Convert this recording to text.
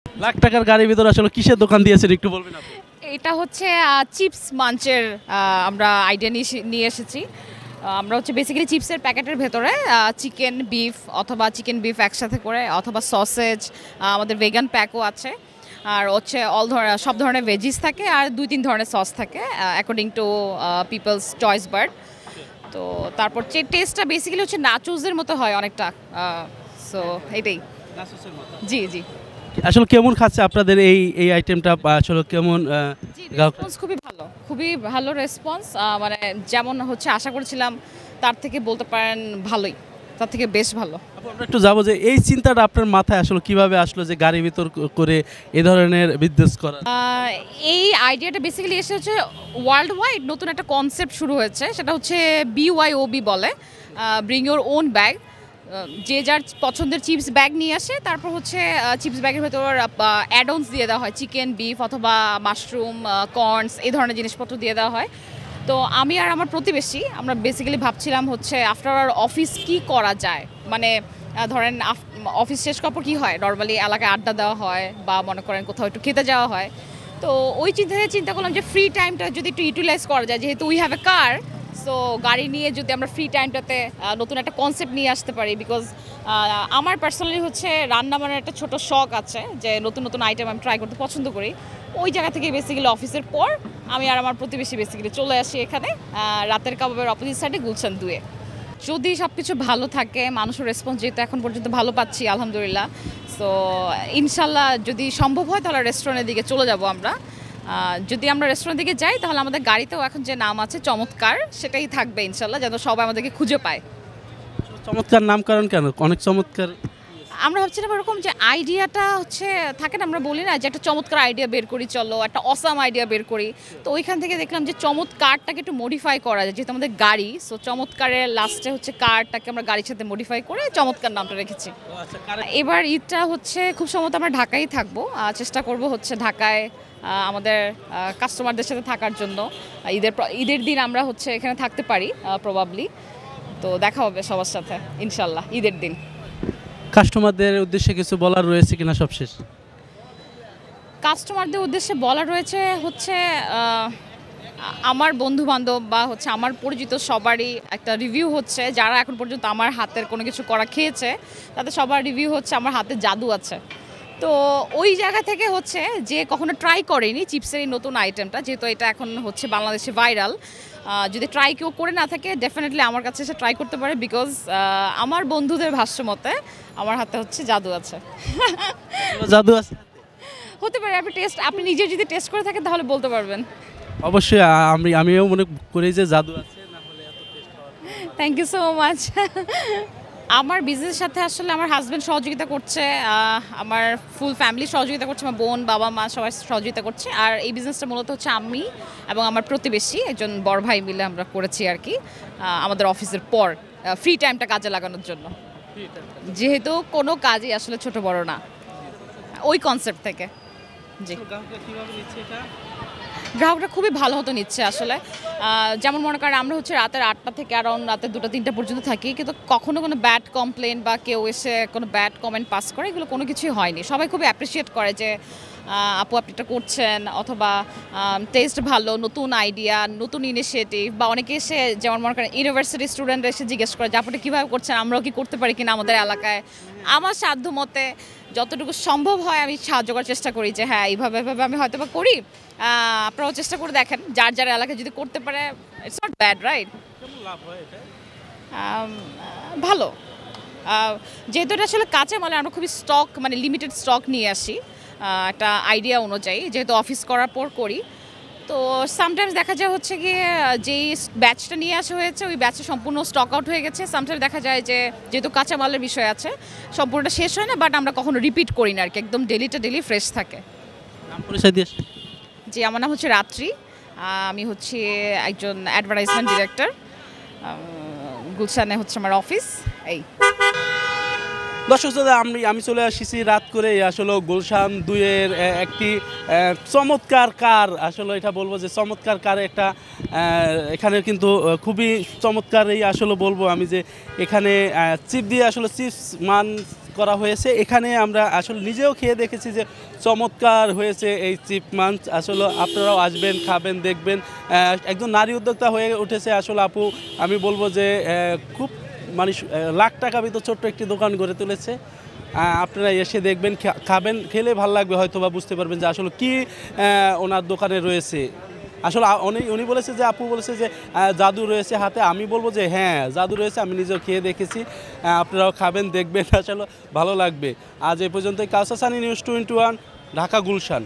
লাখ টাকার গাড়ির ভিতরে আসলে কিসের দোকান দিয়েছেন একটু বলবেন আপনি? এটা হচ্ছে চিপস মাঞ্চের আমরা আইডিয়া নিয়ে এসেছি। আমরা হচ্ছে বেসিক্যালি চিপসের প্যাকেটের ভেতরে চিকেন বিফ অথবা চিকেন বিফ একসাথে করে অথবা সসেজ, আমাদের ভেগান প্যাকও আছে। আর হচ্ছে সব ধরনের ভেজিস থাকে আর 2-3 ধরনের সস থাকে অ্যাকর্ডিং টু পিপলস চয়েস বার্ড। তো তারপর টেস্টটা বেসিক্যালি হচ্ছে নাচোসের মতো হয় অনেকটা। সো এটাই। জি জি আসলে কেমন খাচ্ছে আপনাদের এই এই আইটেমটা আসলে কেমন রেসপন্স খুবই ভালো রেসপন্স। মানে যেমন হচ্ছে আশা করেছিলাম তার থেকে বলতে পারেন ভালোই, তার থেকে বেশ ভালো। আমরা একটু যাবো যে এই চিন্তাটা আপনার মাথায় আসলে কিভাবে আসলো যে গাড়ির ভিতর করে এই ধরনের বিজনেস করা? এই আইডিয়াটা বেসিক্যালি এসে হচ্ছে ওয়ার্ল্ড ওয়াইড নতুন একটা কনসেপ্ট শুরু হয়েছে, সেটা হচ্ছে BYOB বলে, ব্রিং ইউর ওন ব্যাগ। যে যার পছন্দের চিপস ব্যাগ নিয়ে আসে, তারপর হচ্ছে চিপস ব্যাগের ভেতর অ্যাডঅনস দিয়ে দেওয়া হয়, চিকেন বিফ অথবা মাশরুম কর্নস এই ধরনের জিনিসপত্র দিয়ে দেওয়া হয়। তো আমি আর আমার প্রতিবেশী আমরা বেসিক্যালি ভাবছিলাম হচ্ছে আফটার আওয়ার অফিস কি করা যায়, মানে ধরেন অফিস শেষ করার পর কী হয়, নর্মালি এলাকায় আড্ডা দেওয়া হয় বা মনে করেন কোথাও একটু খেতে যাওয়া হয়। তো ওই চিন্তা করলাম যে ফ্রি টাইমটা যদি একটু ইউটিলাইজ করা যায়, যেহেতু we have a car, so গাড়ি নিয়ে যদি আমরা ফ্রি টাইমটাতে নতুন একটা কনসেপ্ট নিয়ে আসতে পারি। বিকজ আমার পার্সোনালি হচ্ছে রান্না বান্নার একটা ছোটো শখ আছে, যে নতুন নতুন আইটেম আমি ট্রাই করতে পছন্দ করি। ওই জায়গা থেকে বেসিক্যালি অফিসের পর আমি আর আমার প্রতিবেশী বেসিক্যালি চলে আসি এখানে রাতের কাবাবের অপোজিট সাইডে গুলশান 2-এ। যদি সব কিছু ভালো থাকে, মানুষের রেসপন্স যেহেতু এখন পর্যন্ত ভালো পাচ্ছি আলহামদুলিল্লাহ, সো ইনশাল্লাহ যদি সম্ভব হয় তাহলে রেস্টুরেন্টের দিকে চলে যাব আমরা। যদি আমরা রেস্টুরেন্টের দিকে যাই তাহলে আমাদের গাড়িতেও এখন যে নাম আছে চমৎকার, সেটাই থাকবে ইনশাল্লাহ, যেন সবাই আমাদেরকে খুঁজে পায়। চমৎকার নামকরণ কেন? অনেক চমৎকার। আমরা ভাবছিলাম এরকম যে আইডিয়াটা হচ্ছে থাকে না, আমরা বলি না যে একটা চমৎকার আইডিয়া বের করি, চলো একটা অসাম আইডিয়া বের করি। তো ওইখান থেকে দেখলাম যে চমৎকারটাকে একটু মডিফাই করা যায়, যেহেতু আমাদের গাড়ি, সো চমৎকারের লাস্টে হচ্ছে কারটাকে আমরা গাড়ির সাথে মডিফাই করে চমৎকার নামটা রেখেছি। এবার ঈদটা হচ্ছে খুব সম্ভবত আমরা ঢাকায় থাকবো, চেষ্টা করব হচ্ছে ঢাকায় আমাদের কাস্টমারদের সাথে থাকার জন্য। ঈদের দিন আমরা হচ্ছে এখানে থাকতে পারি প্রবাবলি। তো দেখা হবে সবার সাথে ইনশাল্লাহ ঈদের দিন। কাস্টমারদের উদ্দেশ্যে কিছু বলার রয়েছে কিনা সবশেষ? কাস্টমারদের উদ্দেশ্যে বলা রয়েছে হচ্ছে আমার বন্ধু বান্ধব বা হচ্ছে আমার পরিচিত সবারই একটা রিভিউ হচ্ছে, যারা এখন পর্যন্ত আমার হাতের কোনো কিছু করা খেয়েছে তাদের সবার রিভিউ হচ্ছে আমার হাতে জাদু আছে। তো ওই জায়গা থেকে হচ্ছে যে কখনো ট্রাই করেনি চিপসের এই নতুন আইটেমটা, যেহেতু এটা এখন হচ্ছে বাংলাদেশে ভাইরাল, যদি ট্রাই কেউ করে না থাকে ডেফিনেটলি আমার কাছে এসে ট্রাই করতে পারে। বিকজ আমার বন্ধুদের ভাষ্য মতে আমার হাতে হচ্ছে জাদু আছে। জাদু আছে? হতে পারে, আপনি নিজে যদি টেস্ট করে থাকেন তাহলে বলতে পারবেন। অবশ্যই আমিও মনে করি যে জাদু আছে, না হলে এত টেস্ট হওয়ার। Thank you so much. আমার বিজনেসের সাথে আসলে আমার হাজব্যান্ড সহযোগিতা করছে, আমার ফুল ফ্যামিলি সহযোগিতা করছে, আমার বোন বাবা মা সবাই সহযোগিতা করছে। আর এই বিজনেসটা মূলত হচ্ছে আমি এবং আমার প্রতিবেশী একজন বড় ভাই মিলে আমরা করেছি আর কি, আমাদের অফিসের পর ফ্রি টাইমটা কাজে লাগানোর জন্য, যেহেতু কোনো কাজই আসলে ছোট বড় না, ওই কনসেপ্ট থেকে। জি, গ্রাহকরা খুবই ভালো হতো নিচ্ছে আসলে। যেমন মনে করেন আমরা হচ্ছে রাতের 8টা থেকে অ্যারাউন্ড রাতের 2টা-3টা পর্যন্ত থাকি, কিন্তু কখনো কোনো ব্যাড কমপ্লেন বা কেউ এসে কোনো ব্যাড কমেন্ট পাস করে এগুলো কোনো কিছুই হয়নি। সবাই খুবই অ্যাপ্রিসিয়েট করে যে আপু আপনি এটা করছেন, অথবা টেস্ট ভালো, নতুন আইডিয়া, নতুন ইনিশিয়েটিভ। বা অনেকে এসে যেমন মনে করেন ইউনিভার্সিটি স্টুডেন্ট এসে জিজ্ঞেস করে যে আপনি কীভাবে করছেন, আমরাও কি করতে পারি কিনা আমাদের এলাকায়। আমার সাধ্য মতে যতটুকু সম্ভব হয় আমি সাহায্য করার চেষ্টা করি, যে হ্যাঁ এইভাবে আমি হয়তো বা করি, আপনারাও চেষ্টা করে দেখেন, যার যার এলাকায় যদি করতে পারে ইটস নট ব্যাড, রাইট? ভালো, যেহেতু এটা আসলে কাঁচামালে আমরা খুবই স্টক, মানে লিমিটেড স্টক নিয়ে আসি একটা আইডিয়া অনুযায়ী, যেহেতু অফিস করার পর করি। তো সামটাইমস দেখা যায় হচ্ছে গিয়ে যেই ব্যাচটা নিয়ে আসা হয়েছে ওই ব্যাচে সম্পূর্ণ স্টক আউট হয়ে গেছে। সামটাইমস দেখা যায় যে যেহেতু কাঁচামালের বিষয় আছে সম্পূর্ণটা শেষ হয় না, বাট আমরা কখনো রিপিট করি না আর কি, একদম ডেলি ফ্রেশ থাকে। নাম পরিচয় দিয়ে। জি, আমার নাম হচ্ছে রাত্রি, আমি হচ্ছে একজন অ্যাডভার্টাইজমেন্ট ডিরেক্টর, গুলশানে হচ্ছে আমার অফিস। এই দর্শক শ্রোতা, আমি চলে আসছি রাত করে আসলে গুলশান 2-এর একটি চমৎকার কার, আসলে এটা বলবো যে চমৎকার কার একটা, এখানে কিন্তু খুবই চমৎকার। এই আসলে বলবো আমি যে এখানে চিপ দিয়ে আসলে চিপস মান করা হয়েছে। এখানে আমরা আসলে নিজেও খেয়ে দেখেছি যে চমৎকার হয়েছে এই চিপ মাঞ্চ। আসলে আপনারাও আসবেন, খাবেন, দেখবেন। একজন নারী উদ্যোক্তা হয়ে উঠেছে আসলে আপু। আমি বলবো যে খুব মানে লাখ টাকা ভিতর ছোট্ট একটি দোকান গড়ে তুলেছে। আপনারা এসে দেখবেন, খাবেন, খেলে ভালো লাগবে, হয়তো বা বুঝতে পারবেন যে আসলে কি ওনার দোকানে রয়েছে। আসলে উনি বলেছে যে, আপু বলেছে যে জাদু রয়েছে হাতে। আমি বলবো যে হ্যাঁ, জাদু রয়েছে, আমি নিজেও খেয়ে দেখেছি। আপনারাও খাবেন, দেখবেন, আসলে ভালো লাগবে। আজ এই পর্যন্তই। কাউসার সানি, নিউজ 21, ঢাকা, গুলশান।